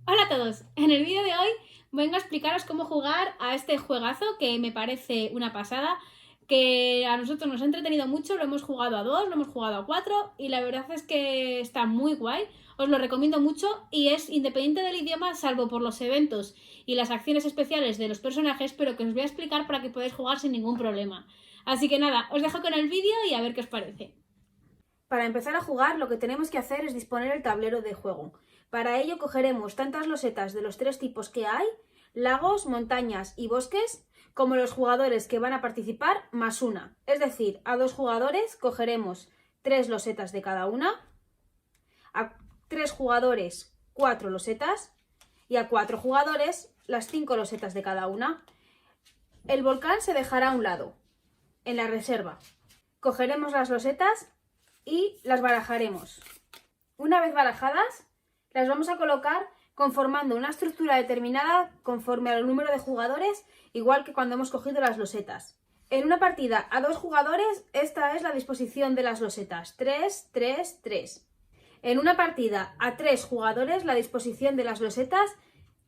Hola a todos, en el vídeo de hoy vengo a explicaros cómo jugar a este juegazo que me parece una pasada, que a nosotros nos ha entretenido mucho, lo hemos jugado a 2, lo hemos jugado a 4 y la verdad es que está muy guay, os lo recomiendo mucho y es independiente del idioma salvo por los eventos y las acciones especiales de los personajes, pero que os voy a explicar para que podáis jugar sin ningún problema. Así que nada, os dejo con el vídeo y a ver qué os parece. Para empezar a jugar, lo que tenemos que hacer es disponer el tablero de juego. Para ello cogeremos tantas losetas de los tres tipos que hay, lagos, montañas y bosques, como los jugadores que van a participar más una. Es decir, a 2 jugadores cogeremos 3 losetas de cada una, a 3 jugadores 4 losetas y a 4 jugadores las 5 losetas de cada una. El volcán se dejará a un lado, en la reserva. Cogeremos las losetas y las barajaremos. Una vez barajadas, las vamos a colocar conformando una estructura determinada conforme al número de jugadores, igual que cuando hemos cogido las losetas. En una partida a 2 jugadores, esta es la disposición de las losetas: 3, 3, 3. En una partida a 3 jugadores, la disposición de las losetas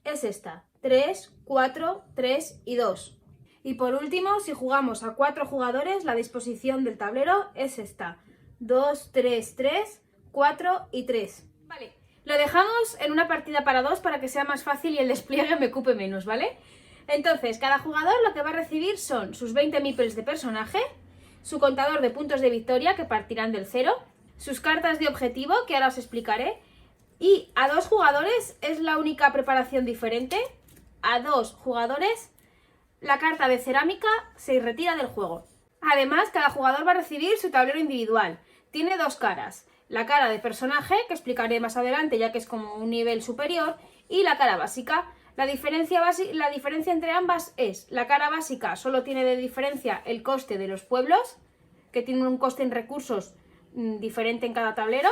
es esta: 3, 4, 3 y 2. Y por último, si jugamos a 4 jugadores, la disposición del tablero es esta: 2, 3, 3, 4 y 3. Vale, lo dejamos en una partida para 2 para que sea más fácil y el despliegue me ocupe menos, ¿vale? Entonces, cada jugador lo que va a recibir son sus 20 meeples de personaje, su contador de puntos de victoria, que partirán del 0, sus cartas de objetivo, que ahora os explicaré, y a 2 jugadores es la única preparación diferente. A 2 jugadores, la carta de cerámica se retira del juego. Además, cada jugador va a recibir su tablero individual. Tiene 2 caras: la cara de personaje, que explicaré más adelante ya que es como un nivel superior, y la cara básica. La diferencia entre ambas es: la cara básica solo tiene de diferencia el coste de los pueblos, que tienen un coste en recursos diferente en cada tablero,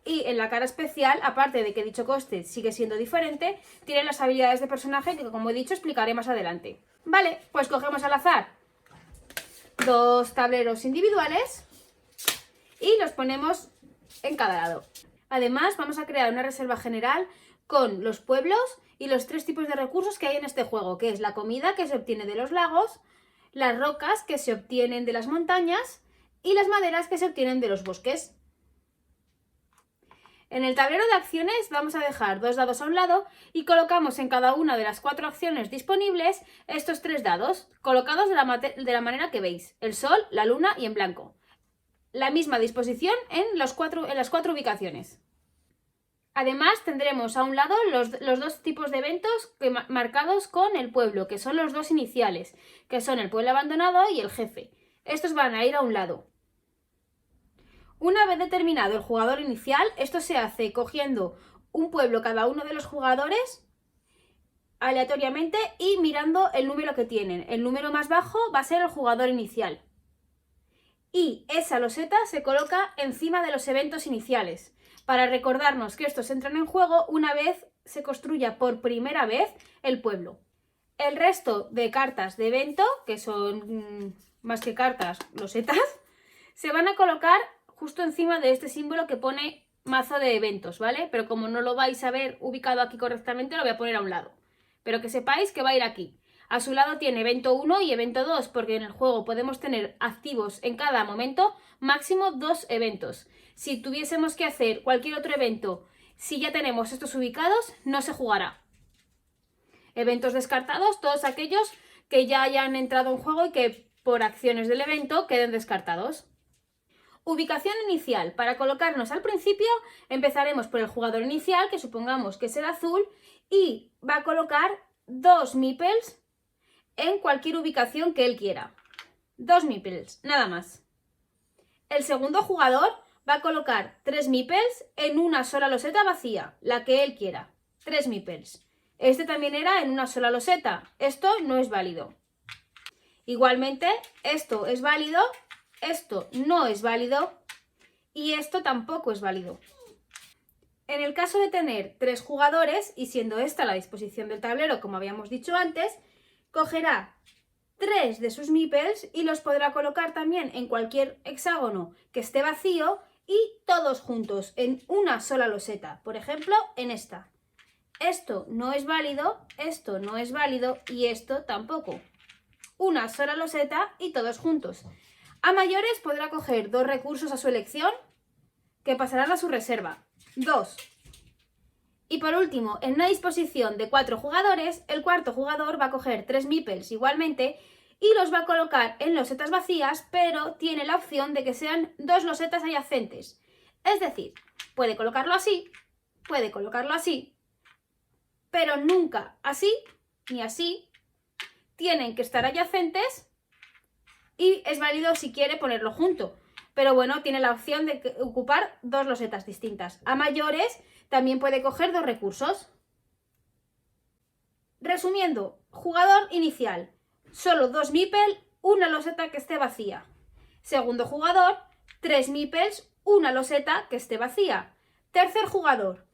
y en la cara especial, aparte de que dicho coste sigue siendo diferente, tiene las habilidades de personaje que, como he dicho, explicaré más adelante. Vale, pues cogemos al azar 2 tableros individuales y los ponemos en cada lado. Además, vamos a crear una reserva general con los pueblos y los 3 tipos de recursos que hay en este juego, que es la comida, que se obtiene de los lagos, las rocas, que se obtienen de las montañas, y las maderas, que se obtienen de los bosques. En el tablero de acciones vamos a dejar 2 dados a un lado y colocamos en cada una de las 4 acciones disponibles estos 3 dados, colocados de la manera que veis: el sol, la luna y en blanco. La misma disposición en las 4 ubicaciones. Además, tendremos a un lado los 2 tipos de eventos marcados con el pueblo, que son los 2 iniciales, que son el pueblo abandonado y el jefe. Estos van a ir a un lado. Una vez determinado el jugador inicial, esto se hace cogiendo un pueblo cada uno de los jugadores aleatoriamente y mirando el número que tienen. El número más bajo va a ser el jugador inicial. Y esa loseta se coloca encima de los eventos iniciales, para recordarnos que estos entran en juego una vez se construya por primera vez el pueblo. El resto de cartas de evento, que son más que cartas, losetas, se van a colocar justo encima de este símbolo que pone mazo de eventos, ¿vale? Pero como no lo vais a ver ubicado aquí correctamente, lo voy a poner a un lado. Pero que sepáis que va a ir aquí. A su lado tiene evento 1 y evento 2, porque en el juego podemos tener activos en cada momento máximo 2 eventos. Si tuviésemos que hacer cualquier otro evento, si ya tenemos estos ubicados, no se jugará. Eventos descartados, todos aquellos que ya hayan entrado en juego y que por acciones del evento queden descartados. Ubicación inicial. Para colocarnos al principio, empezaremos por el jugador inicial, que supongamos que es el azul, y va a colocar 2 meeples en cualquier ubicación que él quiera. 2 meeples, nada más. El segundo jugador va a colocar 3 meeples en una sola loseta vacía, la que él quiera. 3 meeples. Este también era en una sola loseta. Esto no es válido. Igualmente, esto es válido, esto no es válido y esto tampoco es válido. En el caso de tener 3 jugadores, y siendo esta la disposición del tablero, como habíamos dicho antes, cogerá 3 de sus meeples y los podrá colocar también en cualquier hexágono que esté vacío y todos juntos en una sola loseta. Por ejemplo, en esta. Esto no es válido, esto no es válido y esto tampoco. Una sola loseta y todos juntos. A mayores podrá coger 2 recursos a su elección que pasarán a su reserva. 2. Y por último, en una disposición de 4 jugadores, el cuarto jugador va a coger 3 meeples igualmente y los va a colocar en losetas vacías, pero tiene la opción de que sean 2 losetas adyacentes. Es decir, puede colocarlo así, puede colocarlo así, pero nunca así ni así. Tienen que estar adyacentes y es válido si quiere ponerlo junto. Pero bueno, tiene la opción de ocupar 2 losetas distintas. A mayores también puede coger 2 recursos. Resumiendo, jugador inicial, solo 2 meeples, una loseta que esté vacía. Segundo jugador, 3 meeples, una loseta que esté vacía. Tercer jugador,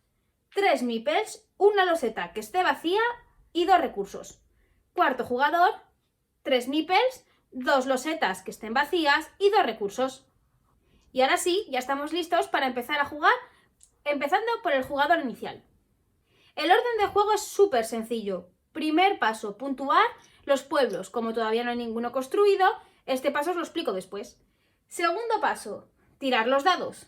3 meeples, una loseta que esté vacía y 2 recursos. Cuarto jugador, 3 meeples, 2 losetas que estén vacías y 2 recursos. Y ahora sí, ya estamos listos para empezar a jugar, empezando por el jugador inicial. El orden de juego es súper sencillo. Primer paso, puntuar los pueblos. Como todavía no hay ninguno construido, este paso os lo explico después. Segundo paso, tirar los dados.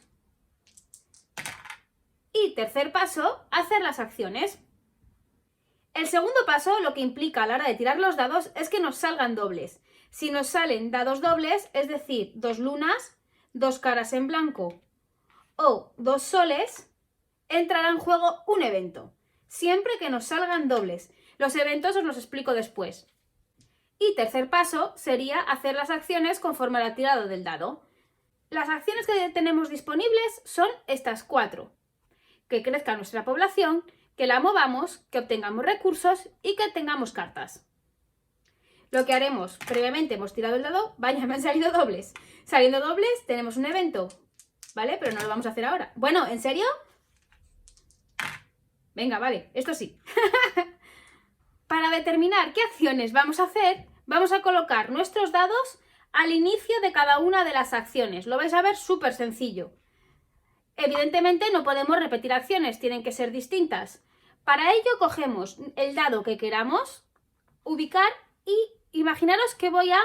Y tercer paso, hacer las acciones. El segundo paso, lo que implica a la hora de tirar los dados, es que nos salgan dobles. Si nos salen dados dobles, es decir, 2 lunas, 2 caras en blanco o 2 soles, entrará en juego un evento. Siempre que nos salgan dobles. Los eventos os los explico después. Y tercer paso sería hacer las acciones conforme a la tirada del dado. Las acciones que tenemos disponibles son estas 4. Que crezca nuestra población, que la movamos, que obtengamos recursos y que tengamos cartas. Lo que haremos, previamente hemos tirado el dado, vaya, me han salido dobles. Saliendo dobles tenemos un evento, ¿vale? Pero no lo vamos a hacer ahora. Bueno, ¿en serio? Venga, vale, esto sí. Para determinar qué acciones vamos a hacer, vamos a colocar nuestros dados al inicio de cada una de las acciones. Lo vais a ver súper sencillo. Evidentemente no podemos repetir acciones, tienen que ser distintas. Para ello cogemos el dado que queramos ubicar y imaginaros que voy a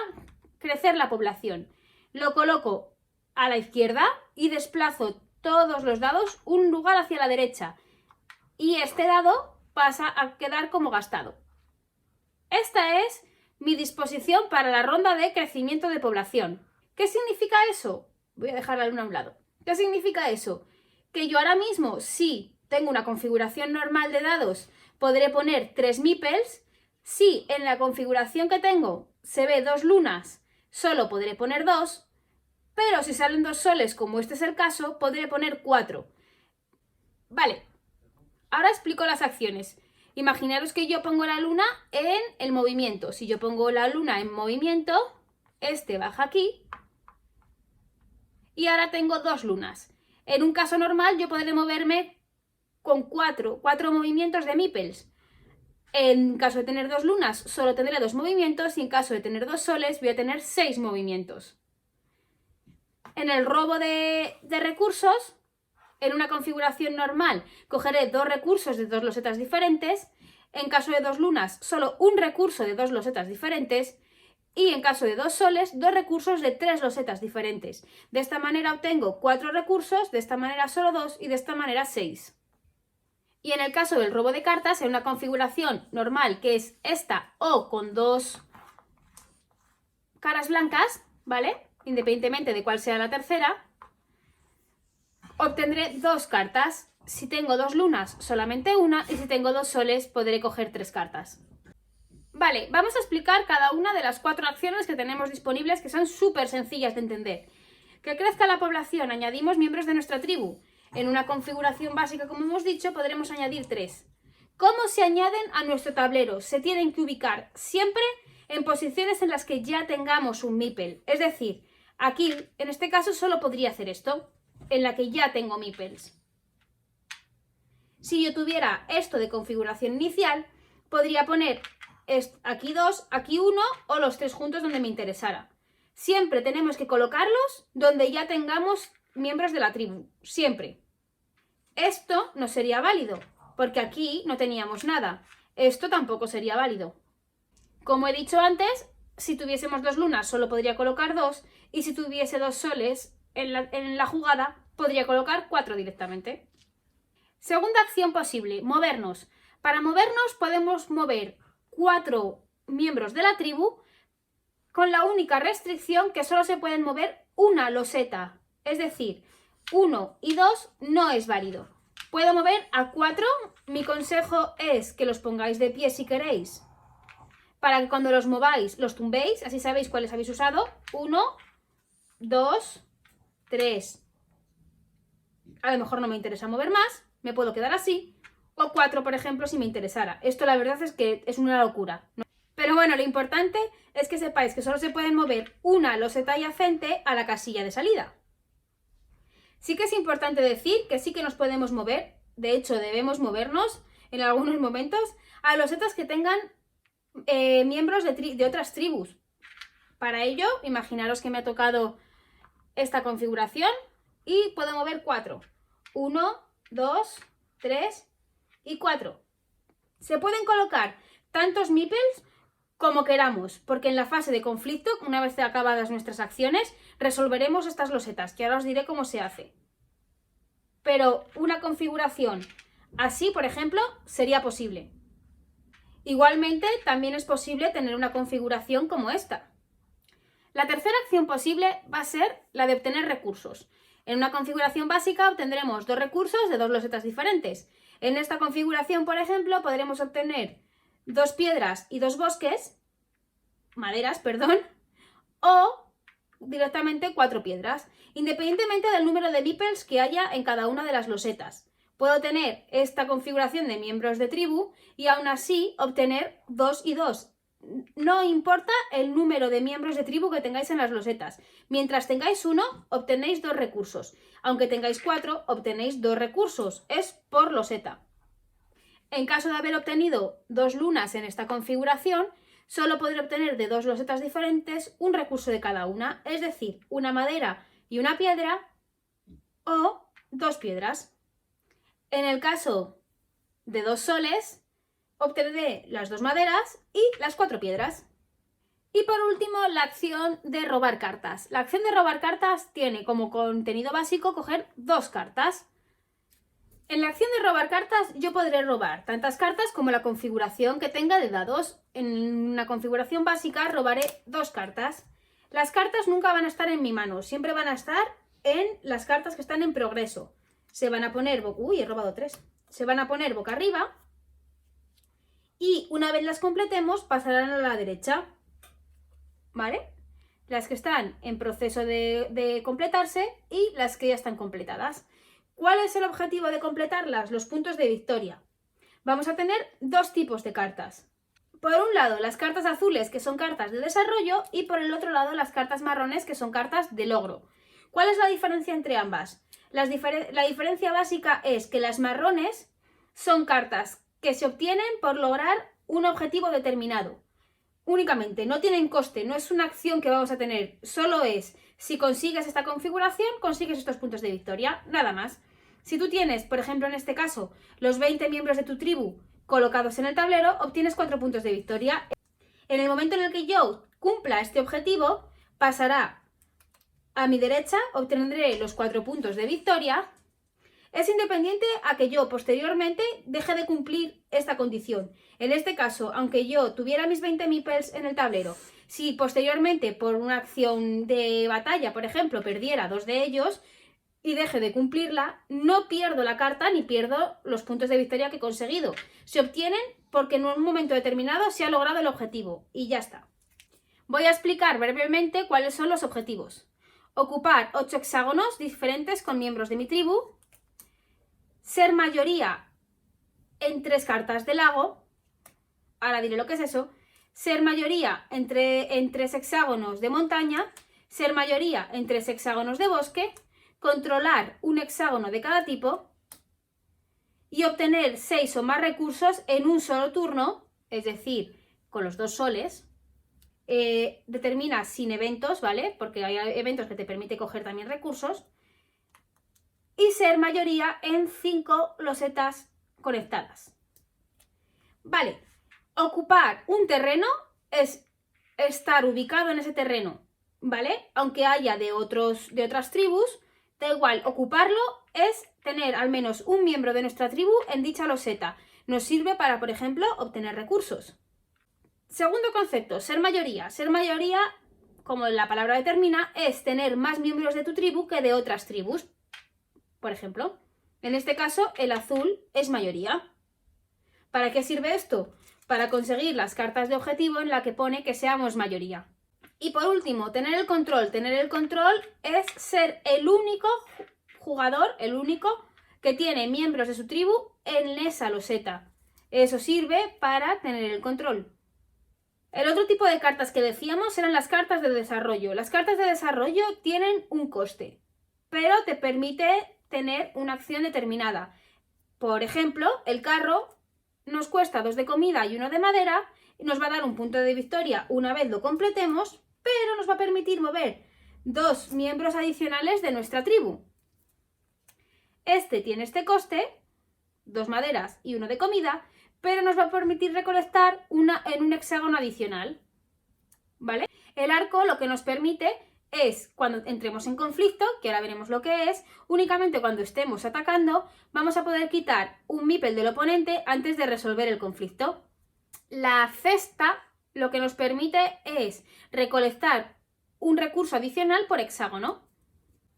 crecer la población. Lo coloco a la izquierda y desplazo todos los dados un lugar hacia la derecha. Y este dado pasa a quedar como gastado. Esta es mi disposición para la ronda de crecimiento de población. ¿Qué significa eso? Voy a dejar la luna a un lado. ¿Qué significa eso? Que yo ahora mismo, si tengo una configuración normal de dados, podré poner 3 meeples. Si en la configuración que tengo se ve 2 lunas, solo podré poner 2. Pero si salen 2 soles, como este es el caso, podré poner 4. Vale, ahora explico las acciones. Imaginaros que yo pongo la luna en el movimiento. Si yo pongo la luna en movimiento, este baja aquí. Y ahora tengo 2 lunas. En un caso normal yo podré moverme con 4 movimientos de meeples. En caso de tener 2 lunas solo tendré 2 movimientos y en caso de tener 2 soles voy a tener 6 movimientos. En el robo de recursos, en una configuración normal, cogeré 2 recursos de 2 losetas diferentes. En caso de 2 lunas, solo un recurso de 2 losetas diferentes. Y en caso de 2 soles, 2 recursos de 3 losetas diferentes. De esta manera obtengo 4 recursos, de esta manera solo 2 y de esta manera 6. Y en el caso del robo de cartas, en una configuración normal, que es esta o con 2 caras blancas, ¿vale? Independientemente de cuál sea la tercera, obtendré 2 cartas. Si tengo 2 lunas, solamente una, y si tengo 2 soles, podré coger 3 cartas. Vale, vamos a explicar cada una de las 4 acciones que tenemos disponibles, que son súper sencillas de entender. Que crezca la población, añadimos miembros de nuestra tribu. En una configuración básica, como hemos dicho, podremos añadir 3. ¿Cómo se añaden a nuestro tablero? Se tienen que ubicar siempre en posiciones en las que ya tengamos un meeple. Es decir, aquí, en este caso, solo podría hacer esto, en la que ya tengo meeples. Si yo tuviera esto de configuración inicial, podría poner aquí 2, aquí 1 o los 3 juntos donde me interesara. Siempre tenemos que colocarlos donde ya tengamos miembros de la tribu. Siempre. Esto no sería válido. porque aquí no teníamos nada. Esto tampoco sería válido. Como he dicho antes, si tuviésemos 2 lunas solo podría colocar 2, y si tuviese 2 soles en la jugada podría colocar 4 directamente. Segunda acción posible, movernos. Para movernos podemos mover 4 miembros de la tribu con la única restricción que solo se pueden mover una loseta. Es decir, 1 y 2 no es válido. Puedo mover a 4. Mi consejo es que los pongáis de pie si queréis, para que cuando los mováis los tumbéis, así sabéis cuáles habéis usado. 1, 2, 3. A lo mejor no me interesa mover más, me puedo quedar así. O 4, por ejemplo, si me interesara. Esto la verdad es que es una locura, ¿no? Pero bueno, lo importante es que sepáis que solo se pueden mover una loseta adyacente a la casilla de salida. Sí que es importante decir que sí que nos podemos mover, de hecho debemos movernos en algunos momentos, a losetas que tengan miembros de otras tribus. Para ello, imaginaros que me ha tocado esta configuración y puedo mover 4. 1, 2, 3 y 4. Se pueden colocar tantos meeples como queramos, porque en la fase de conflicto, una vez acabadas nuestras acciones, resolveremos estas losetas, que ahora os diré cómo se hace. Pero una configuración así, por ejemplo, sería posible. Igualmente, también es posible tener una configuración como esta. La tercera acción posible va a ser la de obtener recursos. En una configuración básica obtendremos 2 recursos de 2 losetas diferentes. En esta configuración, por ejemplo, podremos obtener 2 piedras y 2 bosques, maderas, perdón, o directamente 4 piedras, independientemente del número de meeples que haya en cada una de las losetas. Puedo tener esta configuración de miembros de tribu y aún así obtener 2 y 2. No importa el número de miembros de tribu que tengáis en las losetas. Mientras tengáis 1, obtenéis 2 recursos. Aunque tengáis 4, obtenéis 2 recursos. Es por loseta. En caso de haber obtenido 2 lunas en esta configuración, solo podré obtener de 2 losetas diferentes un recurso de cada una, es decir, una madera y una piedra o 2 piedras. En el caso de 2 soles, obtendré las 2 maderas y las 4 piedras. Y por último, la acción de robar cartas. La acción de robar cartas tiene como contenido básico coger 2 cartas. En la acción de robar cartas yo podré robar tantas cartas como la configuración que tenga de dados. En una configuración básica robaré 2 cartas. Las cartas nunca van a estar en mi mano, siempre van a estar en las cartas que están en progreso. Se van a poner... Uy, he robado 3. Se van a poner boca arriba y una vez las completemos pasarán a la derecha. ¿Vale? Las que están en proceso de completarse y las que ya están completadas. ¿Cuál es el objetivo de completarlas? Los puntos de victoria. Vamos a tener 2 tipos de cartas. Por un lado, las cartas azules, que son cartas de desarrollo, y por el otro lado, las cartas marrones, que son cartas de logro. ¿Cuál es la diferencia entre ambas? La diferencia básica es que las marrones son cartas que se obtienen por lograr un objetivo determinado. Únicamente, no tienen coste, no es una acción que vamos a tener, solo es si consigues esta configuración, consigues estos puntos de victoria, nada más. Si tú tienes, por ejemplo en este caso, los 20 miembros de tu tribu colocados en el tablero, obtienes 4 puntos de victoria. En el momento en el que yo cumpla este objetivo, pasará a mi derecha, obtendré los 4 puntos de victoria. Es independiente a que yo posteriormente deje de cumplir esta condición. En este caso, aunque yo tuviera mis 20 meeples en el tablero, si posteriormente por una acción de batalla, por ejemplo, perdiera 2 de ellos y deje de cumplirla, no pierdo la carta ni pierdo los puntos de victoria que he conseguido. Se obtienen porque en un momento determinado se ha logrado el objetivo y ya está. Voy a explicar brevemente cuáles son los objetivos. Ocupar 8 hexágonos diferentes con miembros de mi tribu. Ser mayoría en 3 cartas de lago. Ahora diré lo que es eso. Ser mayoría en 3 hexágonos de montaña. Ser mayoría en 3 hexágonos de bosque. Controlar un hexágono de cada tipo. Y obtener 6 o más recursos en un solo turno. Es decir, con los 2 soles. Determina sin eventos, ¿vale? Porque hay eventos que te permiten coger también recursos. Y ser mayoría en 5 losetas conectadas. Vale, ocupar un terreno es estar ubicado en ese terreno, ¿vale? Aunque haya de otras tribus, da igual, ocuparlo es tener al menos un miembro de nuestra tribu en dicha loseta. Nos sirve para, por ejemplo, obtener recursos. Segundo concepto, ser mayoría. Ser mayoría, como la palabra determina, es tener más miembros de tu tribu que de otras tribus. Por ejemplo, en este caso, el azul es mayoría. ¿Para qué sirve esto? Para conseguir las cartas de objetivo en la que pone que seamos mayoría. Y por último, tener el control. Tener el control es ser el único jugador, el único que tiene miembros de su tribu en esa loseta. Eso sirve para tener el control. El otro tipo de cartas que decíamos eran las cartas de desarrollo. Las cartas de desarrollo tienen un coste, pero te permite tener una acción determinada. Por ejemplo, el carro nos cuesta 2 de comida y 1 de madera, y nos va a dar un punto de victoria una vez lo completemos, pero nos va a permitir mover 2 miembros adicionales de nuestra tribu. Este tiene este coste, 2 maderas y 1 de comida, pero nos va a permitir recolectar una en un hexágono adicional, ¿vale? El arco lo que nos permite es, cuando entremos en conflicto, que ahora veremos lo que es, únicamente cuando estemos atacando, vamos a poder quitar un meeple del oponente antes de resolver el conflicto. La cesta lo que nos permite es recolectar un recurso adicional por hexágono.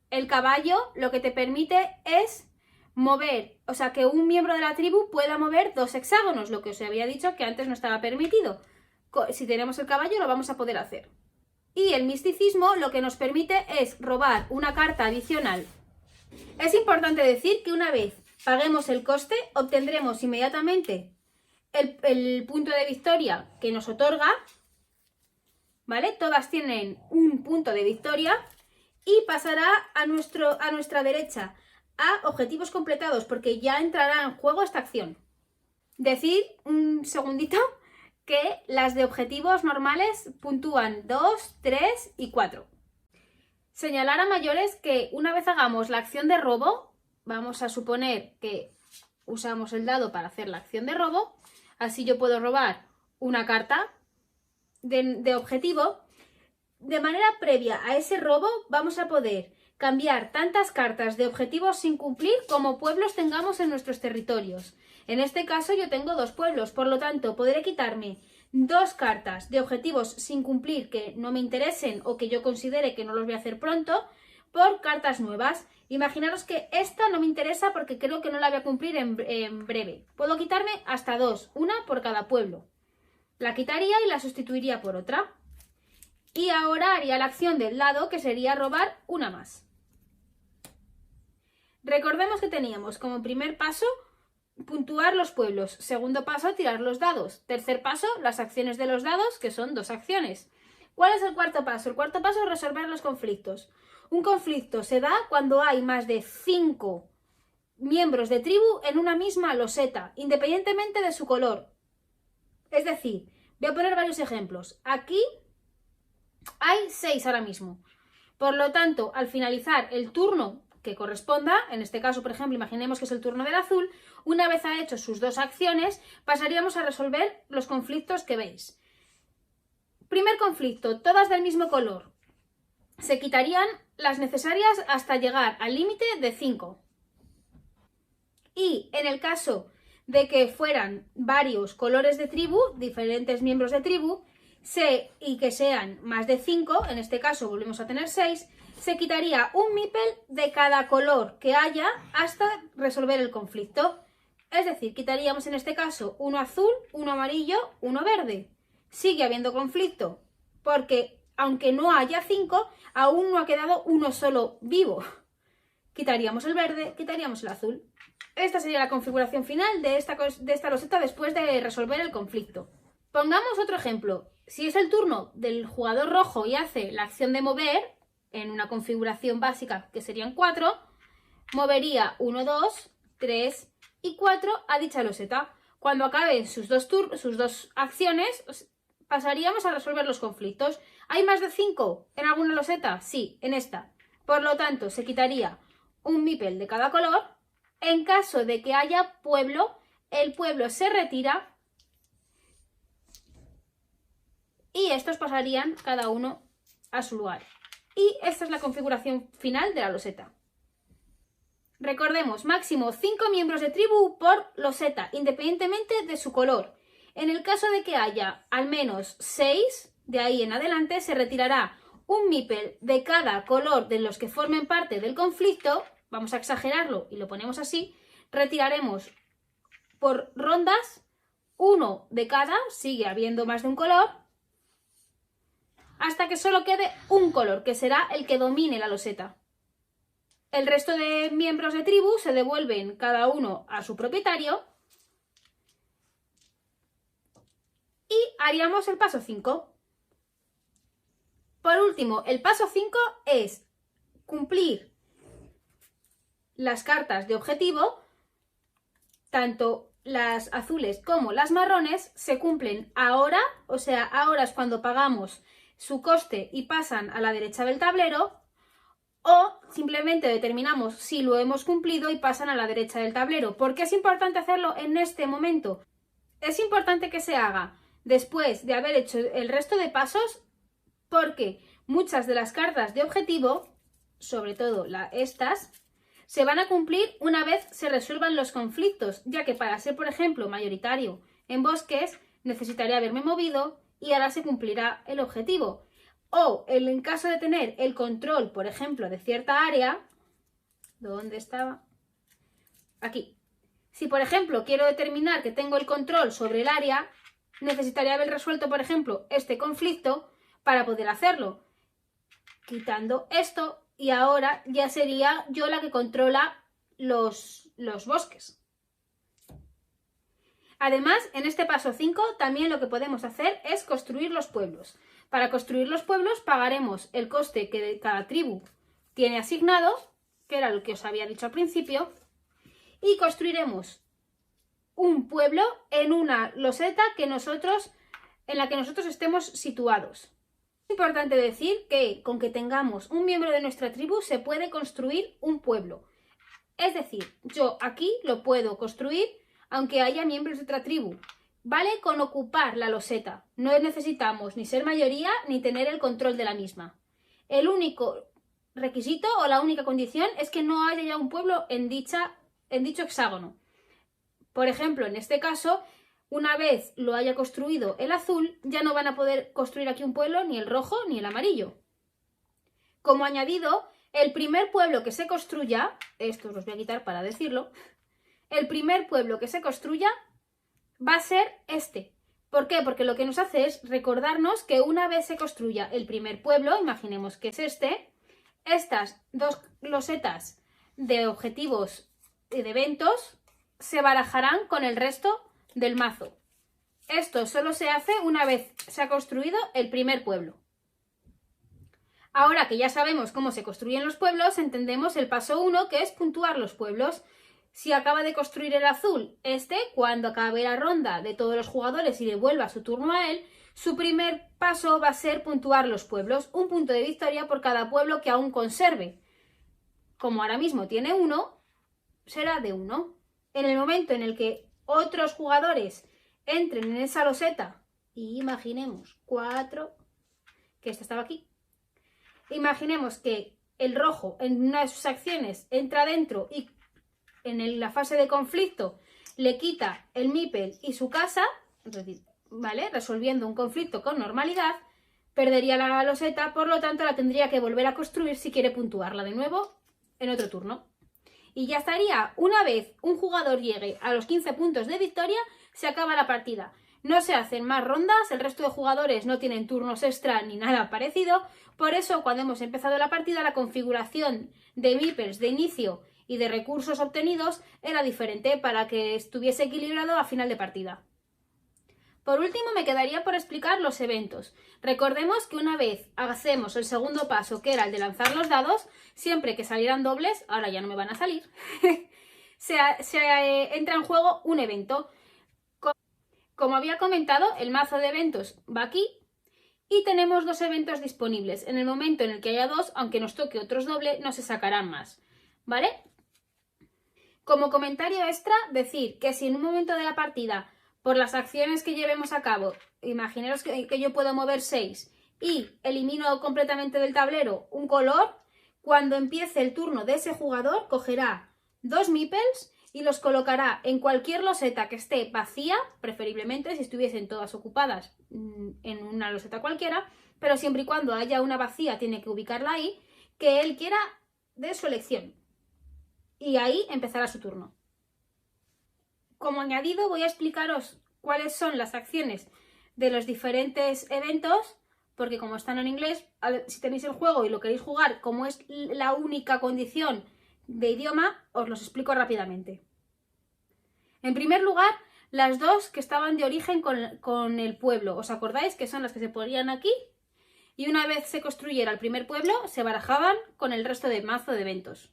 El caballo lo que te permite es mover, o sea, que un miembro de la tribu pueda mover 2 hexágonos, lo que os había dicho que antes no estaba permitido. Si tenemos el caballo lo vamos a poder hacer. Y el misticismo lo que nos permite es robar una carta adicional. Es importante decir que una vez paguemos el coste, obtendremos inmediatamente el punto de victoria que nos otorga, ¿vale? Todas tienen un punto de victoria y pasará a nuestra derecha a objetivos completados, porque ya entrará en juego esta acción. Decir un segundito que las de objetivos normales puntúan 2, 3 y 4. Señalar a mayores que una vez hagamos la acción de robo, vamos a suponer que usamos el dado para hacer la acción de robo, así yo puedo robar una carta de objetivo. De manera previa a ese robo vamos a poder cambiar tantas cartas de objetivos sin cumplir como pueblos tengamos en nuestros territorios. En este caso yo tengo 2 pueblos, por lo tanto podré quitarme 2 cartas de objetivos sin cumplir que no me interesen o que yo considere que no los voy a hacer pronto por cartas nuevas. Imaginaros que esta no me interesa porque creo que no la voy a cumplir en breve. Puedo quitarme hasta 2, una por cada pueblo. La quitaría y la sustituiría por otra. Y ahora haría la acción del lado, que sería robar una más. Recordemos que teníamos como primer paso puntuar los pueblos, segundo paso tirar los dados, tercer paso las acciones de los dados, que son 2 acciones. ¿Cuál es el cuarto paso? El cuarto paso es resolver los conflictos. Un conflicto se da cuando hay más de 5 miembros de tribu en una misma loseta, independientemente de su color. Es decir, voy a poner varios ejemplos. Aquí hay 6 ahora mismo. Por lo tanto, al finalizar el turno que corresponda, en este caso, por ejemplo, imaginemos que es el turno del azul, una vez ha hecho sus 2 acciones, pasaríamos a resolver los conflictos que veis. Primer conflicto, todas del mismo color. Se quitarían las necesarias hasta llegar al límite de 5. Y en el caso de que fueran varios colores de tribu, diferentes miembros de tribu, y que sean más de 5, en este caso volvemos a tener 6, se quitaría un meeple de cada color que haya hasta resolver el conflicto. Es decir, quitaríamos en este caso uno azul, uno amarillo, uno verde. Sigue habiendo conflicto, porque aunque no haya 5, aún no ha quedado uno solo vivo. Quitaríamos el verde, quitaríamos el azul. Esta sería la configuración final de esta loseta después de resolver el conflicto. Pongamos otro ejemplo. Si es el turno del jugador rojo y hace la acción de mover, en una configuración básica que serían 4, movería 1, 2, 3 y 4 a dicha loseta. Cuando acaben sus dos acciones, pasaríamos a resolver los conflictos. ¿Hay más de 5 en alguna loseta? Sí, en esta. Por lo tanto, se quitaría un meeple de cada color. En caso de que haya pueblo el pueblo se retira y estos pasarían cada uno a su lugar. Y esta es la configuración final de la loseta. Recordemos, máximo 5 miembros de tribu por loseta, independientemente de su color. En el caso de que haya al menos 6, de ahí en adelante se retirará un meeple de cada color de los que formen parte del conflicto. Vamos a exagerarlo y lo ponemos así. Retiraremos por rondas uno de cada, sigue habiendo más de un color, hasta que solo quede un color, que será el que domine la loseta. El resto de miembros de tribu se devuelven cada uno a su propietario y haríamos el paso 5. Por último, el paso 5 es cumplir las cartas de objetivo, tanto las azules como las marrones se cumplen ahora, o sea, ahora es cuando pagamos su coste y pasan a la derecha del tablero, o simplemente determinamos si lo hemos cumplido y pasan a la derecha del tablero. ¿Por qué es importante hacerlo en este momento? Es importante que se haga después de haber hecho el resto de pasos, porque muchas de las cartas de objetivo, sobre todo estas, se van a cumplir una vez se resuelvan los conflictos, ya que para ser, por ejemplo, mayoritario en bosques necesitaría haberme movido y ahora se cumplirá el objetivo. O en caso de tener el control, por ejemplo, de cierta área, ¿dónde estaba? Aquí. Si, por ejemplo, quiero determinar que tengo el control sobre el área, necesitaría haber resuelto, por ejemplo, este conflicto para poder hacerlo. Quitando esto y ahora ya sería yo la que controla los bosques. Además, en este paso 5 también lo que podemos hacer es construir los pueblos. Para construir los pueblos pagaremos el coste que cada tribu tiene asignado, que era lo que os había dicho al principio, y construiremos un pueblo en una loseta en la que nosotros estemos situados. Es importante decir que con que tengamos un miembro de nuestra tribu se puede construir un pueblo. Es decir, yo aquí lo puedo construir aunque haya miembros de otra tribu. Vale con ocupar la loseta. No necesitamos ni ser mayoría ni tener el control de la misma. El único requisito o la única condición es que no haya ya un pueblo en dicho hexágono. Por ejemplo, en este caso, una vez lo haya construido el azul, ya no van a poder construir aquí un pueblo ni el rojo ni el amarillo. Como añadido, el primer pueblo que se construya, esto os los voy a quitar para decirlo, el primer pueblo que se construya va a ser este. ¿Por qué? Porque lo que nos hace es recordarnos que una vez se construya el primer pueblo, imaginemos que es este, estas dos losetas de objetivos y de eventos se barajarán con el resto del mazo. Esto solo se hace una vez se ha construido el primer pueblo. Ahora que ya sabemos cómo se construyen los pueblos, entendemos el paso 1, que es puntuar los pueblos. Si acaba de construir el azul, cuando acabe la ronda de todos los jugadores y devuelva su turno a él, su primer paso va a ser puntuar los pueblos. Un punto de victoria por cada pueblo que aún conserve. Como ahora mismo tiene 1, será de 1. En el momento en el que otros jugadores entren en esa loseta, y imaginemos 4, que esta estaba aquí, imaginemos que el rojo en una de sus acciones entra dentro y en la fase de conflicto le quita el meeple y su casa, ¿vale? Resolviendo un conflicto con normalidad, perdería la loseta, por lo tanto la tendría que volver a construir si quiere puntuarla de nuevo en otro turno. Y ya estaría. Una vez un jugador llegue a los 15 puntos de victoria, se acaba la partida. No se hacen más rondas, el resto de jugadores no tienen turnos extra ni nada parecido. Por eso, cuando hemos empezado la partida, la configuración de meeples de inicio y de recursos obtenidos era diferente para que estuviese equilibrado a final de partida. Por último, me quedaría por explicar los eventos. Recordemos que una vez hacemos el segundo paso, que era el de lanzar los dados, siempre que salieran dobles, ahora ya no me van a salir, se entra en juego un evento. Como había comentado, el mazo de eventos va aquí y tenemos 2 eventos disponibles. En el momento en el que haya 2, aunque nos toque otros doble, no se sacarán más, ¿vale? Como comentario extra, decir que si en un momento de la partida, por las acciones que llevemos a cabo, imaginaros que yo puedo mover 6 y elimino completamente del tablero un color, cuando empiece el turno de ese jugador, cogerá 2 meeples y los colocará en cualquier loseta que esté vacía, preferiblemente si estuviesen todas ocupadas en una loseta cualquiera, pero siempre y cuando haya una vacía tiene que ubicarla ahí, que él quiera de su elección. Y ahí empezará su turno. Como añadido voy a explicaros cuáles son las acciones de los diferentes eventos, porque como están en inglés, si tenéis el juego y lo queréis jugar, como es la única condición de idioma, os los explico rápidamente. En primer lugar, las dos que estaban de origen con el pueblo. ¿Os acordáis? Que son las que se ponían aquí. Y una vez se construyera el primer pueblo, se barajaban con el resto de mazo de eventos.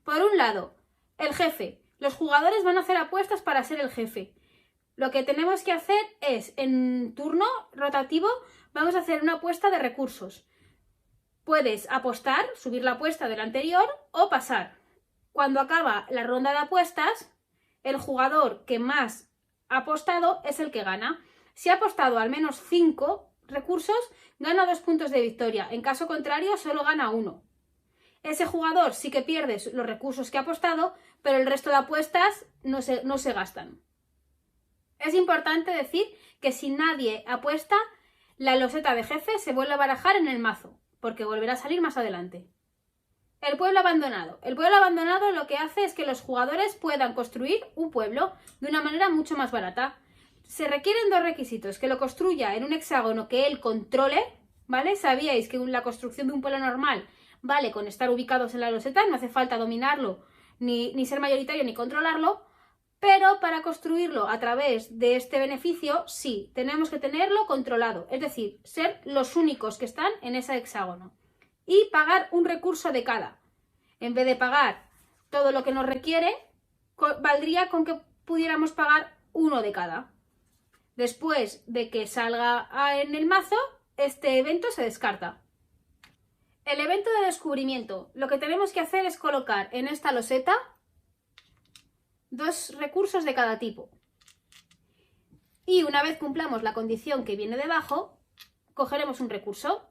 Por un lado, el jefe. Los jugadores van a hacer apuestas para ser el jefe. Lo que tenemos que hacer es, en turno rotativo, vamos a hacer una apuesta de recursos. Puedes apostar, subir la apuesta del anterior o pasar. Cuando acaba la ronda de apuestas, el jugador que más ha apostado es el que gana. Si ha apostado al menos 5 recursos, gana 2 puntos de victoria. En caso contrario, solo gana 1. Ese jugador sí que pierde los recursos que ha apostado, pero el resto de apuestas no se gastan. Es importante decir que si nadie apuesta, la loseta de jefe se vuelve a barajar en el mazo, porque volverá a salir más adelante. El pueblo abandonado. El pueblo abandonado lo que hace es que los jugadores puedan construir un pueblo de una manera mucho más barata. Se requieren 2 requisitos: que lo construya en un hexágono que él controle, ¿vale? Sabíais que la construcción de un pueblo normal vale con estar ubicados en la loseta, no hace falta dominarlo, ni ser mayoritario, ni controlarlo, pero para construirlo a través de este beneficio, sí, tenemos que tenerlo controlado, es decir, ser los únicos que están en ese hexágono. Y pagar un recurso de cada. En vez de pagar todo lo que nos requiere, valdría con que pudiéramos pagar uno de cada. Después de que salga en el mazo, este evento se descarta. El evento de descubrimiento. Lo que tenemos que hacer es colocar en esta loseta 2 recursos de cada tipo. Y una vez cumplamos la condición que viene debajo, cogeremos un recurso.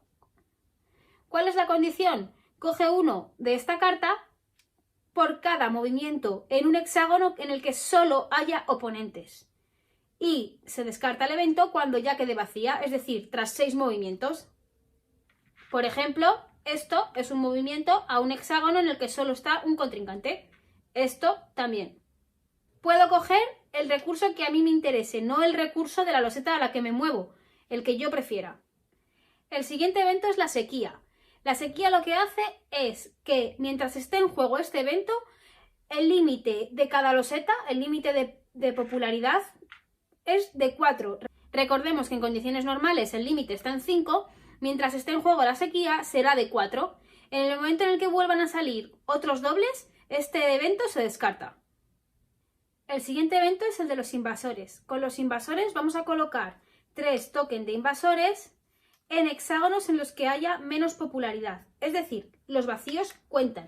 ¿Cuál es la condición? Coge uno de esta carta por cada movimiento en un hexágono en el que solo haya oponentes. Y se descarta el evento cuando ya quede vacía, es decir, tras 6 movimientos. Por ejemplo, esto es un movimiento a un hexágono en el que solo está un contrincante. Esto también. Puedo coger el recurso que a mí me interese, no el recurso de la loseta a la que me muevo, el que yo prefiera. El siguiente evento es la sequía. La sequía lo que hace es que mientras esté en juego este evento, el límite de cada loseta, el límite de popularidad, es de 4. Recordemos que en condiciones normales el límite está en 5, mientras esté en juego la sequía será de 4. En el momento en el que vuelvan a salir otros dobles, este evento se descarta. El siguiente evento es el de los invasores. Con los invasores vamos a colocar 3 tokens de invasores en hexágonos en los que haya menos popularidad. Es decir, los vacíos cuentan.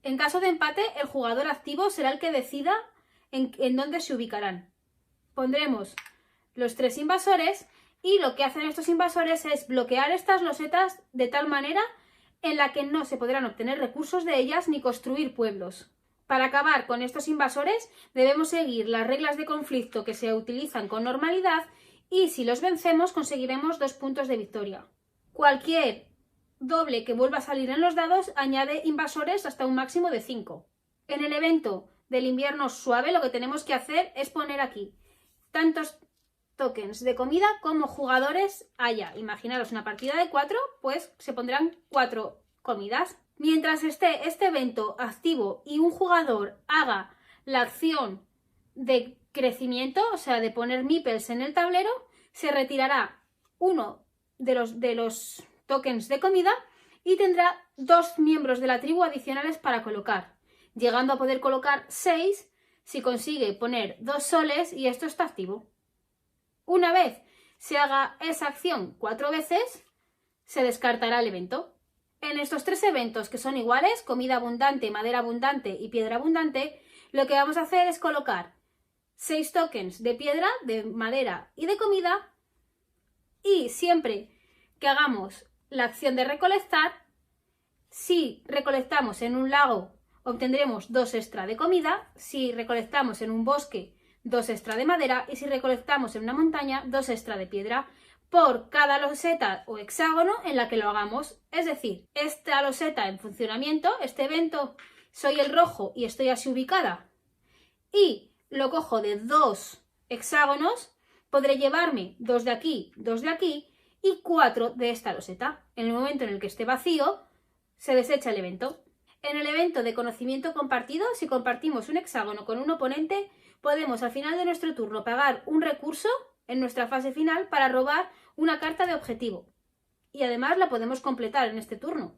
En caso de empate, el jugador activo será el que decida en dónde se ubicarán. Pondremos los 3 invasores y lo que hacen estos invasores es bloquear estas losetas de tal manera en la que no se podrán obtener recursos de ellas ni construir pueblos. Para acabar con estos invasores debemos seguir las reglas de conflicto que se utilizan con normalidad y si los vencemos conseguiremos 2 puntos de victoria. Cualquier doble que vuelva a salir en los dados añade invasores hasta un máximo de 5. En el evento del invierno suave lo que tenemos que hacer es poner aquí tantos tokens de comida como jugadores haya. Imaginaros una partida de 4, pues se pondrán 4 comidas. Mientras esté este evento activo y un jugador haga la acción de crecimiento, o sea, de poner meeples en el tablero, se retirará uno de los tokens de comida y tendrá 2 miembros de la tribu adicionales para colocar, llegando a poder colocar 6 si consigue poner 2 soles y esto está activo. Una vez se haga esa acción 4 veces, se descartará el evento. En estos tres eventos que son iguales, comida abundante, madera abundante y piedra abundante, lo que vamos a hacer es colocar 6 tokens de piedra, de madera y de comida, y siempre que hagamos la acción de recolectar, si recolectamos en un lago obtendremos 2 extra de comida, si recolectamos en un bosque 2 extra de madera y si recolectamos en una montaña 2 extra de piedra por cada loseta o hexágono en la que lo hagamos. Es decir, esta loseta en funcionamiento, este evento, soy el rojo y estoy así ubicada y lo cojo de 2 hexágonos, podré llevarme 2 de aquí y 4 de esta loseta. En el momento en el que esté vacío, se desecha el evento. En el evento de conocimiento compartido, si compartimos un hexágono con un oponente, podemos al final de nuestro turno pagar un recurso en nuestra fase final para robar una carta de objetivo. Y además la podemos completar en este turno.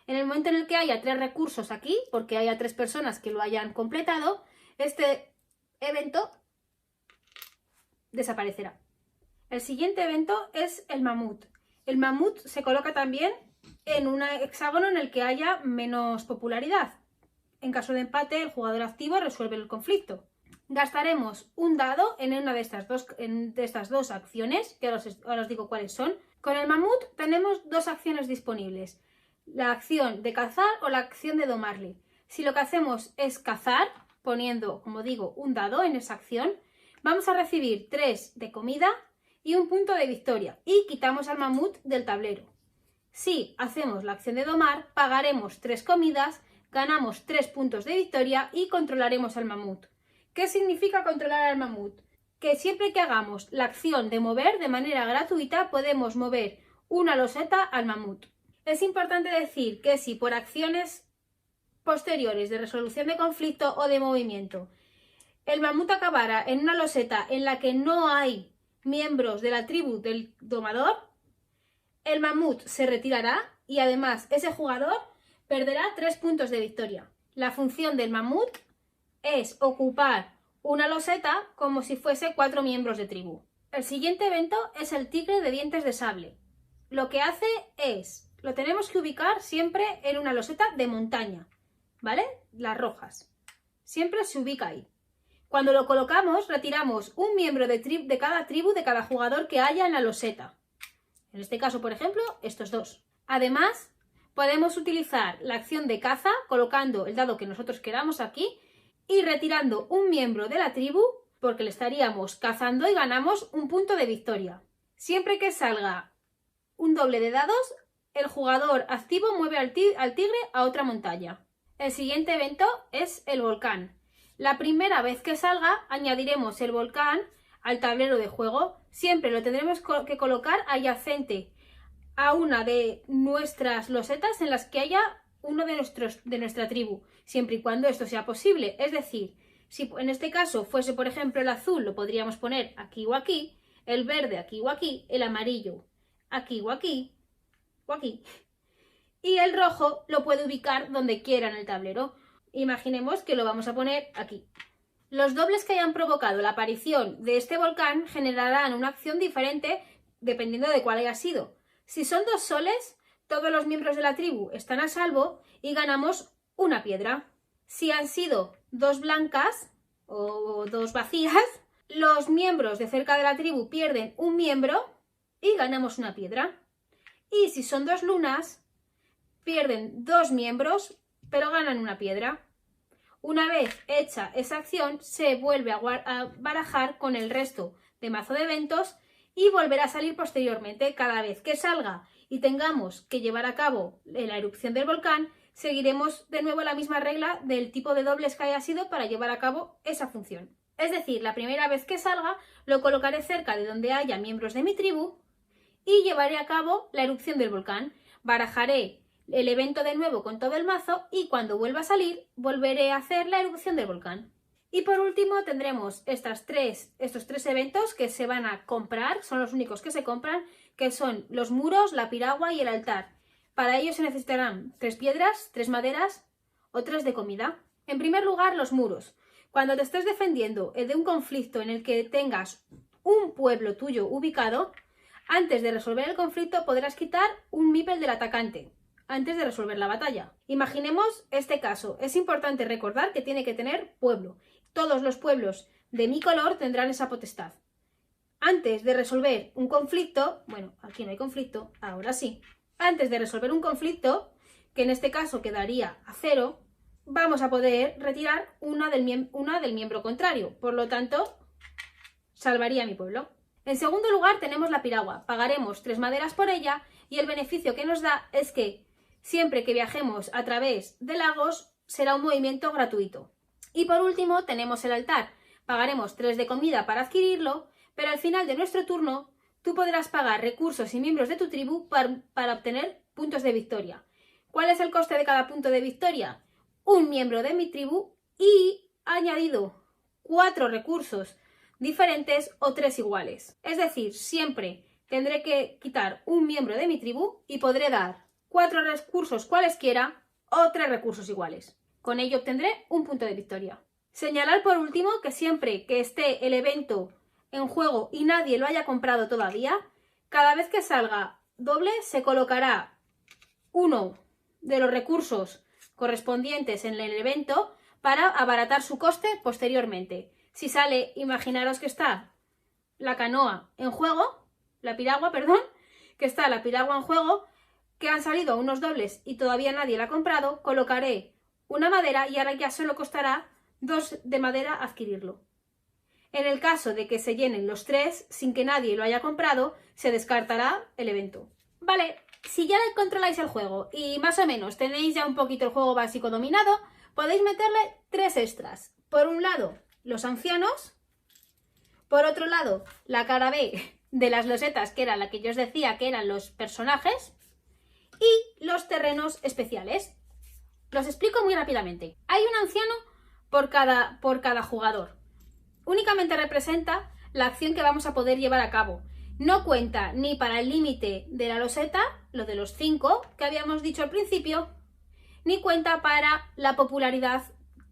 En el momento en el que haya 3 recursos aquí, porque haya 3 personas que lo hayan completado, este evento desaparecerá. El siguiente evento es el mamut. El mamut se coloca también en un hexágono en el que haya menos popularidad. En caso de empate, el jugador activo resuelve el conflicto. Gastaremos un dado en una de estas dos acciones, que ahora os digo cuáles son. Con el mamut tenemos 2 acciones disponibles. La acción de cazar o la acción de domarle. Si lo que hacemos es cazar, poniendo, como digo, un dado en esa acción, vamos a recibir 3 de comida y un punto de victoria y quitamos al mamut del tablero. Si hacemos la acción de domar, pagaremos 3 comidas, ganamos 3 puntos de victoria y controlaremos al mamut. ¿Qué significa controlar al mamut? Que siempre que hagamos la acción de mover de manera gratuita podemos mover una loseta al mamut. Es importante decir que si por acciones posteriores de resolución de conflicto o de movimiento el mamut acabara en una loseta en la que no hay miembros de la tribu del domador, el mamut se retirará y además ese jugador perderá 3 puntos de victoria. La función del mamut es ocupar una loseta como si fuese 4 miembros de tribu. El siguiente evento es el tigre de dientes de sable. Lo que hace es, lo tenemos que ubicar siempre en una loseta de montaña, ¿vale? Las rojas. Siempre se ubica ahí. Cuando lo colocamos, retiramos un miembro de cada tribu, de cada jugador que haya en la loseta. En este caso, por ejemplo, estos 2. Además, podemos utilizar la acción de caza colocando el dado que nosotros queramos aquí y retirando un miembro de la tribu porque le estaríamos cazando y ganamos un punto de victoria. Siempre que salga un doble de dados, el jugador activo mueve al tigre a otra montaña. El siguiente evento es el volcán. La primera vez que salga, añadiremos el volcán al tablero de juego. Siempre lo tendremos que colocar adyacente a una de nuestras losetas en las que haya uno de nuestra tribu, siempre y cuando esto sea posible. Es decir, si en este caso fuese, por ejemplo, el azul, lo podríamos poner aquí o aquí, el verde aquí o aquí, el amarillo aquí o aquí, o aquí. Y el rojo lo puede ubicar donde quiera en el tablero. Imaginemos que lo vamos a poner aquí. Los dobles que hayan provocado la aparición de este volcán generarán una acción diferente dependiendo de cuál haya sido. Si son 2 soles, todos los miembros de la tribu están a salvo y ganamos una piedra. Si han sido 2 blancas o 2 vacías, los miembros de cerca de la tribu pierden un miembro y ganamos una piedra. Y si son 2 lunas, pierden 2 miembros pero ganan una piedra. Una vez hecha esa acción, se vuelve a barajar con el resto de mazo de eventos y volverá a salir posteriormente. Cada vez que salga y tengamos que llevar a cabo la erupción del volcán, seguiremos de nuevo la misma regla del tipo de dobles que haya sido para llevar a cabo esa función. Es decir, la primera vez que salga, lo colocaré cerca de donde haya miembros de mi tribu y llevaré a cabo la erupción del volcán. Barajaré el evento de nuevo con todo el mazo y cuando vuelva a salir volveré a hacer la erupción del volcán. Y por último tendremos estos tres eventos que se van a comprar, son los únicos que se compran, que son los muros, la piragua y el altar. Para ello se necesitarán 3 piedras, 3 maderas o 3 de comida. En primer lugar, los muros. Cuando te estés defendiendo de un conflicto en el que tengas un pueblo tuyo ubicado, antes de resolver el conflicto podrás quitar un meeple del atacante. antes de resolver la batalla. Imaginemos este caso. Es importante recordar que tiene que tener pueblo. Todos los pueblos de mi color tendrán esa potestad. Antes de resolver un conflicto, bueno, aquí no hay conflicto, ahora sí. Antes de resolver un conflicto, que en este caso quedaría a 0, vamos a poder retirar una del miembro contrario. Por lo tanto, salvaría a mi pueblo. En segundo lugar tenemos la piragua. Pagaremos 3 maderas por ella y el beneficio que nos da es que siempre que viajemos a través de lagos será un movimiento gratuito. Y por último tenemos el altar. Pagaremos 3 de comida para adquirirlo, pero al final de nuestro turno tú podrás pagar recursos y miembros de tu tribu para obtener puntos de victoria. ¿Cuál es el coste de cada punto de victoria? Un miembro de mi tribu y añadido 4 recursos diferentes o 3 iguales. Es decir, siempre tendré que quitar un miembro de mi tribu y podré dar 4 recursos cualesquiera o 3 recursos iguales. Con ello obtendré un punto de victoria. Señalar por último que siempre que esté el evento en juego y nadie lo haya comprado todavía, cada vez que salga doble se colocará uno de los recursos correspondientes en el evento para abaratar su coste posteriormente. Si sale, imaginaros que está la canoa en juego, la piragua, perdón, que está la piragua en juego, que han salido unos dobles y todavía nadie la ha comprado, colocaré una madera y ahora ya solo costará 2 de madera adquirirlo. En el caso de que se llenen los 3 sin que nadie lo haya comprado, se descartará el evento. Vale, si ya controláis el juego y más o menos tenéis ya un poquito el juego básico dominado, podéis meterle 3 extras. Por un lado, los ancianos. Por otro lado, la cara B de las losetas, que era la que yo os decía que eran los personajes. Y los terrenos especiales. Los explico muy rápidamente. Hay un anciano por cada jugador. Únicamente representa la acción que vamos a poder llevar a cabo. No cuenta ni para el límite de la loseta, lo de los 5 que habíamos dicho al principio, ni cuenta para la popularidad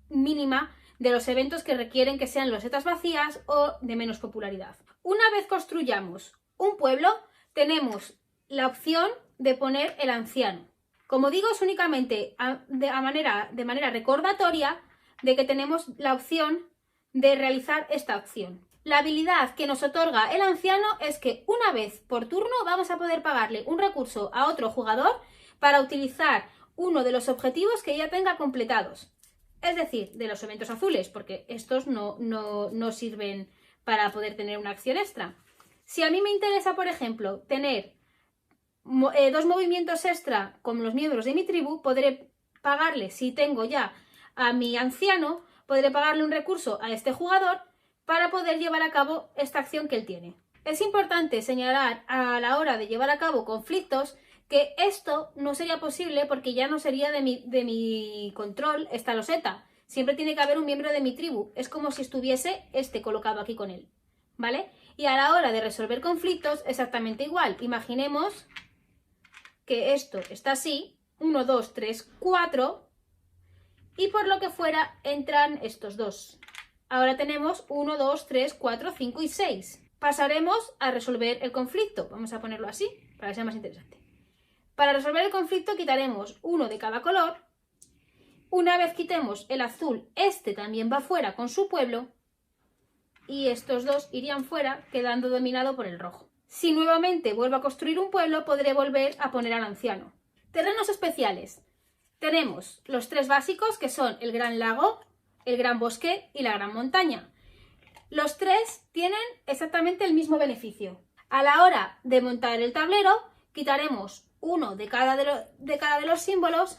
mínima de los eventos que requieren que sean losetas vacías o de menos popularidad. Una vez construyamos un pueblo, tenemos la opción de poner el anciano. Como digo, es únicamente de manera recordatoria de que tenemos la opción de realizar esta acción. La habilidad que nos otorga el anciano es que una vez por turno vamos a poder pagarle un recurso a otro jugador para utilizar uno de los objetivos que ya tenga completados. Es decir, de los eventos azules, porque estos no sirven para poder tener una acción extra. Si a mí me interesa, por ejemplo, tener 2 movimientos extra con los miembros de mi tribu, podré pagarle, si tengo ya a mi anciano, podré pagarle un recurso a este jugador para poder llevar a cabo esta acción que él tiene. Es importante señalar a la hora de llevar a cabo conflictos que esto no sería posible porque ya no sería de mi control esta loseta. Siempre tiene que haber un miembro de mi tribu. Es como si estuviese este colocado aquí con él, ¿vale? Y a la hora de resolver conflictos exactamente igual. Imaginemos que esto está así, 1, 2, 3, 4, y por lo que fuera entran estos 2. Ahora tenemos 1, 2, 3, 4, 5 y 6. Pasaremos a resolver el conflicto. Vamos a ponerlo así para que sea más interesante. Para resolver el conflicto quitaremos uno de cada color. Una vez quitemos el azul, este también va fuera con su pueblo. Y estos 2 irían fuera, quedando dominado por el rojo. Si nuevamente vuelvo a construir un pueblo, podré volver a poner al anciano. Terrenos especiales. Tenemos los 3 básicos, que son el gran lago, el gran bosque y la gran montaña. Los 3 tienen exactamente el mismo beneficio. A la hora de montar el tablero, quitaremos uno de cada de los símbolos,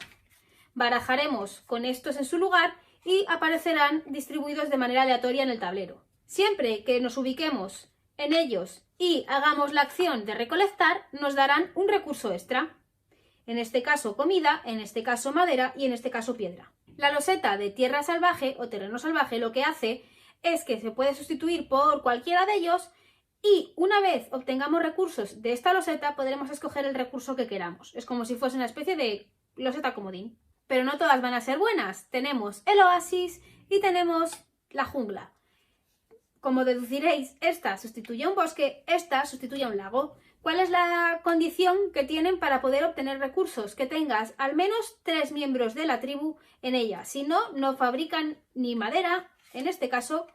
barajaremos con estos en su lugar y aparecerán distribuidos de manera aleatoria en el tablero. Siempre que nos ubiquemos en ellos y hagamos la acción de recolectar, nos darán un recurso extra. En este caso comida, en este caso madera y en este caso piedra. La loseta de tierra salvaje o terreno salvaje lo que hace es que se puede sustituir por cualquiera de ellos y una vez obtengamos recursos de esta loseta podremos escoger el recurso que queramos. Es como si fuese una especie de loseta comodín. Pero no todas van a ser buenas. Tenemos el oasis y tenemos la jungla. Como deduciréis, esta sustituye a un bosque, esta sustituye a un lago. ¿Cuál es la condición que tienen para poder obtener recursos? Que tengas al menos 3 miembros de la tribu en ella. Si no, no fabrican ni madera, en este caso,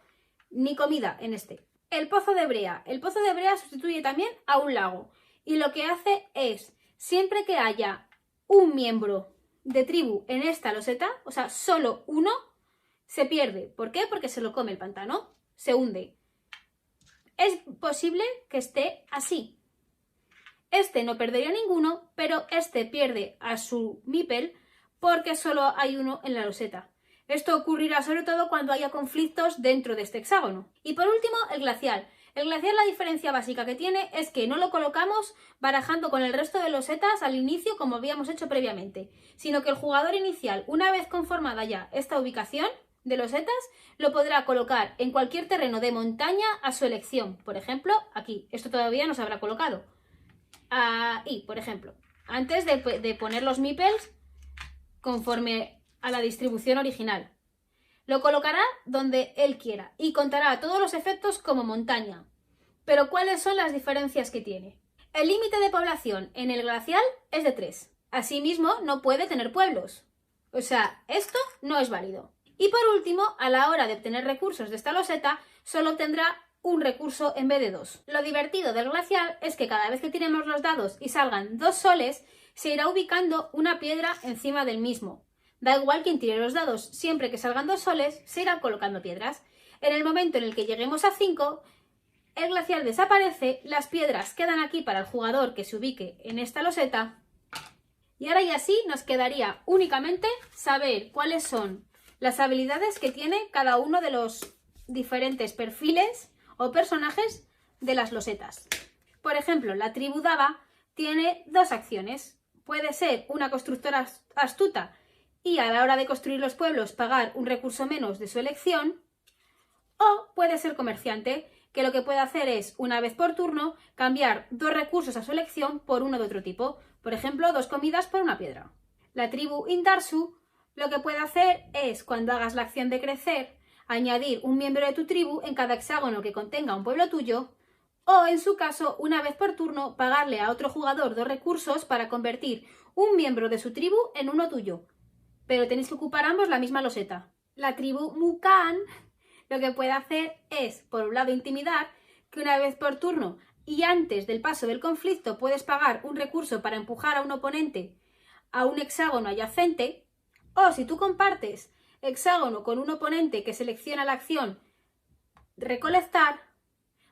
ni comida, en este. El pozo de brea. El pozo de brea sustituye también a un lago. Y lo que hace es, siempre que haya un miembro de tribu en esta loseta, o sea, solo uno, se pierde. ¿Por qué? Porque se lo come el pantano. Se hunde. Es posible que esté así. Este no perdería ninguno, pero este pierde a su meeple porque solo hay uno en la loseta. Esto ocurrirá sobre todo cuando haya conflictos dentro de este hexágono. Y por último, el glacial. El glacial, la diferencia básica que tiene es que no lo colocamos barajando con el resto de losetas al inicio como habíamos hecho previamente, sino que el jugador inicial, una vez conformada ya esta ubicación de losetas, lo podrá colocar en cualquier terreno de montaña a su elección. Por ejemplo, aquí. Esto todavía no se habrá colocado. Ahí, por ejemplo. Antes de poner los meeples conforme a la distribución original. Lo colocará donde él quiera y contará todos los efectos como montaña. Pero ¿cuáles son las diferencias que tiene? El límite de población en el glacial es de 3. Asimismo, no puede tener pueblos. O sea, esto no es válido. Y por último, a la hora de obtener recursos de esta loseta, solo obtendrá un recurso en vez de 2. Lo divertido del glacial es que cada vez que tiremos los dados y salgan 2 soles, se irá ubicando una piedra encima del mismo. Da igual quien tire los dados, siempre que salgan 2 soles, se irán colocando piedras. En el momento en el que lleguemos a 5, el glacial desaparece, las piedras quedan aquí para el jugador que se ubique en esta loseta. Y ahora ya sí nos quedaría únicamente saber cuáles son las habilidades que tiene cada uno de los diferentes perfiles o personajes de las losetas. Por ejemplo, la tribu Dava tiene 2 acciones. Puede ser una constructora astuta y a la hora de construir los pueblos pagar un recurso menos de su elección, o puede ser comerciante, que lo que puede hacer es, una vez por turno, cambiar 2 recursos a su elección por uno de otro tipo. Por ejemplo, 2 comidas por una piedra. La tribu Indarsu lo que puede hacer es, cuando hagas la acción de crecer, añadir un miembro de tu tribu en cada hexágono que contenga un pueblo tuyo, o en su caso, una vez por turno, pagarle a otro jugador 2 recursos para convertir un miembro de su tribu en uno tuyo. Pero tenéis que ocupar ambos la misma loseta. La tribu Mukan lo que puede hacer es, por un lado, intimidar, que una vez por turno y antes del paso del conflicto puedes pagar un recurso para empujar a un oponente a un hexágono adyacente, o si tú compartes hexágono con un oponente que selecciona la acción recolectar,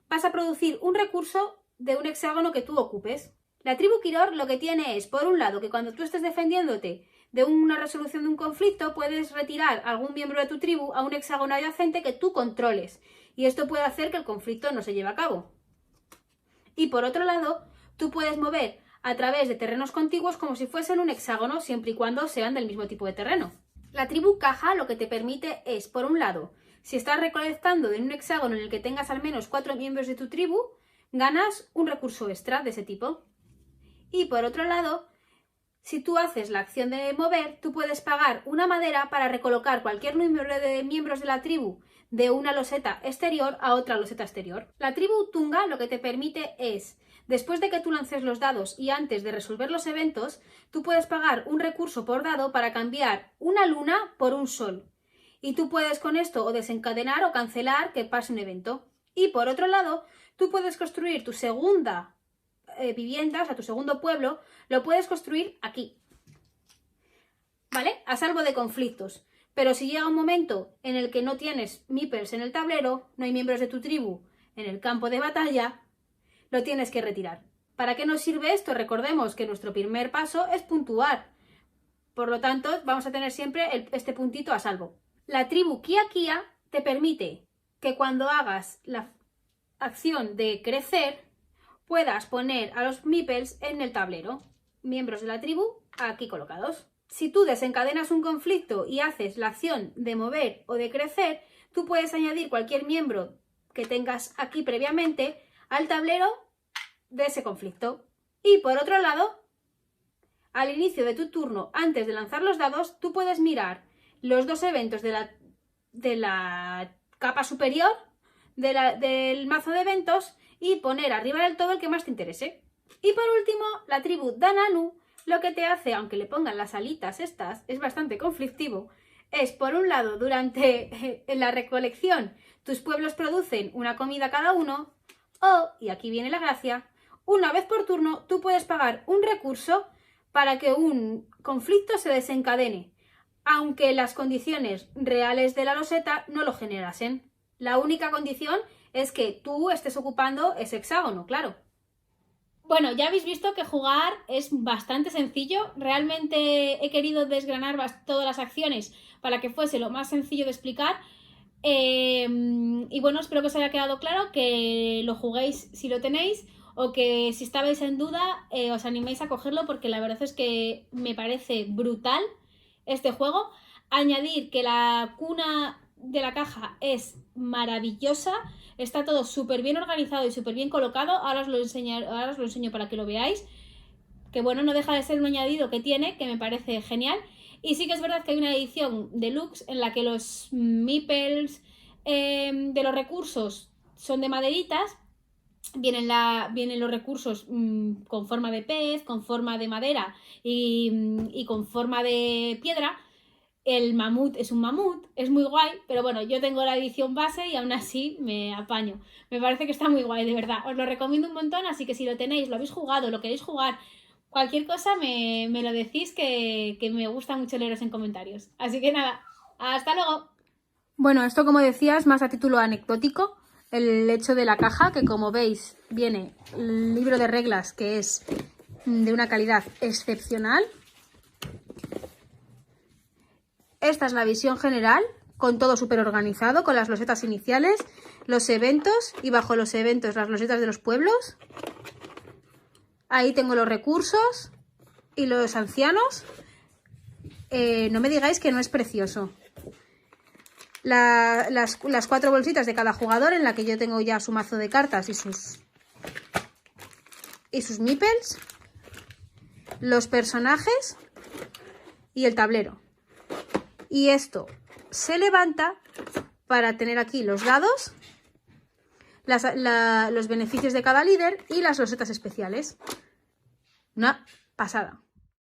vas a producir un recurso de un hexágono que tú ocupes. La tribu Kiror lo que tiene es, por un lado, que cuando tú estés defendiéndote de una resolución de un conflicto, puedes retirar a algún miembro de tu tribu a un hexágono adyacente que tú controles. Y esto puede hacer que el conflicto no se lleve a cabo. Y por otro lado, tú puedes mover a través de terrenos contiguos como si fuesen un hexágono, siempre y cuando sean del mismo tipo de terreno. La tribu Caja lo que te permite es, por un lado, si estás recolectando en un hexágono en el que tengas al menos 4 miembros de tu tribu, ganas un recurso extra de ese tipo. Y por otro lado, si tú haces la acción de mover, tú puedes pagar una madera para recolocar cualquier número de miembros de la tribu de una loseta exterior a otra loseta exterior. La tribu Tunga lo que te permite es, después de que tú lances los dados y antes de resolver los eventos, tú puedes pagar un recurso por dado para cambiar una luna por un sol. Y tú puedes con esto o desencadenar o cancelar que pase un evento. Y por otro lado, tú puedes construir tu segunda vivienda, o sea, tu segundo pueblo, lo puedes construir aquí, ¿vale? A salvo de conflictos. Pero si llega un momento en el que no tienes meeples en el tablero, no hay miembros de tu tribu en el campo de batalla, lo tienes que retirar. ¿Para qué nos sirve esto? Recordemos que nuestro primer paso es puntuar. Por lo tanto, vamos a tener siempre este puntito a salvo. La tribu Kia Kia te permite que cuando hagas la acción de crecer, puedas poner a los meeples en el tablero. Miembros de la tribu aquí colocados. Si tú desencadenas un conflicto y haces la acción de mover o de crecer, tú puedes añadir cualquier miembro que tengas aquí previamente al tablero de ese conflicto. Y por otro lado, al inicio de tu turno, antes de lanzar los dados, tú puedes mirar los 2 eventos de la capa superior del mazo de eventos y poner arriba del todo el que más te interese. Y por último, la tribu Dananu, lo que te hace, aunque le pongan las alitas estas, es bastante conflictivo, es por un lado, durante la recolección, tus pueblos producen una comida cada uno, o, y aquí viene la gracia, una vez por turno tú puedes pagar un recurso para que un conflicto se desencadene, aunque las condiciones reales de la loseta no lo generasen. La única condición es que tú estés ocupando ese hexágono, claro. Bueno, ya habéis visto que jugar es bastante sencillo. Realmente he querido desgranar todas las acciones para que fuese lo más sencillo de explicar. Y bueno, espero que os haya quedado claro, que lo juguéis si lo tenéis, o que si estabais en duda os animéis a cogerlo, porque la verdad es que me parece brutal este juego. Añadir que la cuna de la caja es maravillosa, está todo súper bien organizado y súper bien colocado. Ahora os lo enseño para que lo veáis, que bueno, no deja de ser un añadido que tiene, que me parece genial. Y sí que es verdad que hay una edición deluxe en la que los meeples de los recursos son de maderitas. Vienen los recursos con forma de pez, con forma de madera y con forma de piedra. El mamut es un mamut, es muy guay, pero bueno, yo tengo la edición base y aún así me apaño. Me parece que está muy guay, de verdad. Os lo recomiendo un montón, así que si lo tenéis, lo habéis jugado, lo queréis jugar, cualquier cosa me lo decís, que me gusta mucho leeros en comentarios. Así que nada, hasta luego. Bueno, esto, como decía, es más a título anecdótico. El hecho de la caja, que como veis viene el libro de reglas, que es de una calidad excepcional. Esta es la visión general, con todo súper organizado, con las losetas iniciales, los eventos y bajo los eventos las losetas de los pueblos. Ahí tengo los recursos y los ancianos. No me digáis que no es precioso. Las 4 bolsitas de cada jugador, en la que yo tengo ya su mazo de cartas y sus meeples, los personajes y el tablero. Y esto se levanta para tener aquí los dados, los beneficios de cada líder y las losetas especiales. Una pasada.